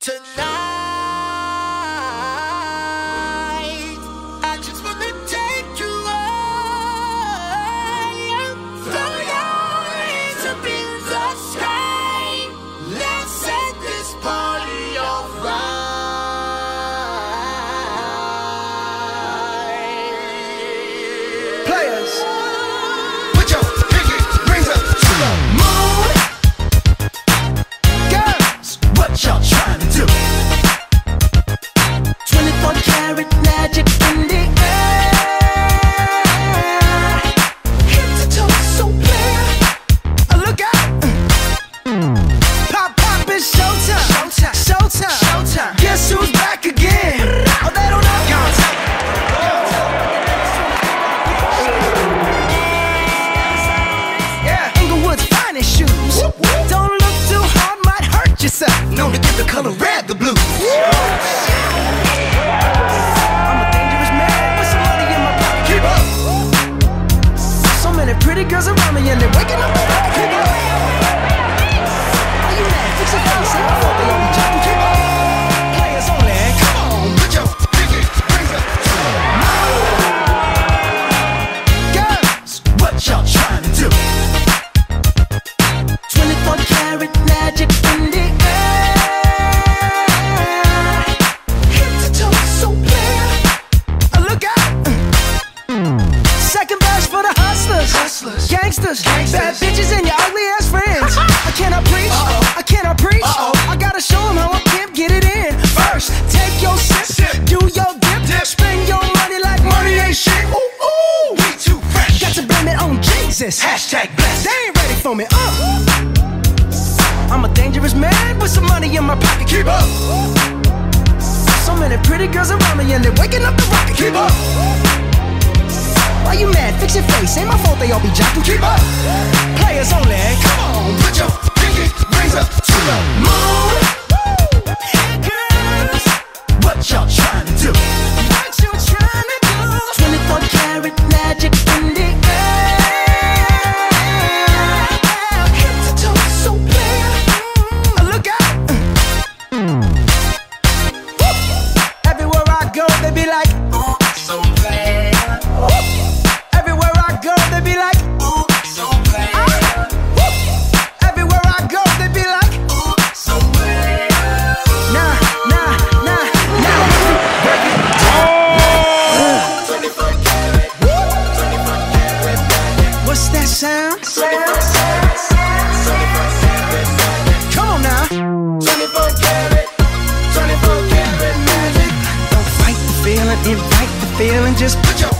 Tonight, I just wanna take you high. Throw your hands up in the sky. Let's set this party on fire. Players, put your pinky rings up to the moon. Girls, what y'all trying to do? 24 karat magic in the air. Head to toe so clear. Look out! Pop, pop, it's showtime. Showtime, showtime, showtime. Guess who's back again? Oh, they don't know. Yeah, Inglewood's finest shoes. Don't look too hard, might hurt yourself. Known to give the color red the blues. I'm a dangerous man with some money in my pocket. Keep up. So many pretty girls around me and they're waking up. Keep up. Are you mad? Fix your face. Say my fault, they all be jocking. Keep up. Players only. Come on, put your pinky rings up to the moon. Girls, what y'all trying to do? 24 karat magic in the air. Head to toe so clear. Look out! Second verse for the hustlers, gangsters, bad bitches and your ugly ass friends. I cannot preach, I cannot preach. I gotta show them how I pimp, get it in. First, take your sip, do your dip, spend your money like money ain't shit. Ooh, ooh, we too fresh. Got to blame it on Jesus. Hashtag blessed. They ain't ready for me. I'm a dangerous man with some money in my pocket. Keep up. So many pretty girls around me and they're waking up the rocket. Keep up. Why you mad? Fix your face. Ain't my fault they all be jocking. Keep up. Players only. Come on, put your pinky rings up to the moon. Hey girls, what y'all trying to do? What you trying to do? 24 karat magic in the air. Head to toe so clear. Look out! Everywhere I go, they be like, Ooh, so bad. everywhere I go, they be like, Ooh, so bad. everywhere I go, they be like, Ooh, so bad. nah. 24 karat. 24 karat magic. What's that sound? 24 karat magic. Come on now. 24 karat. 24 karat magic. Don't fight the feeling, invite the feeling. Just put your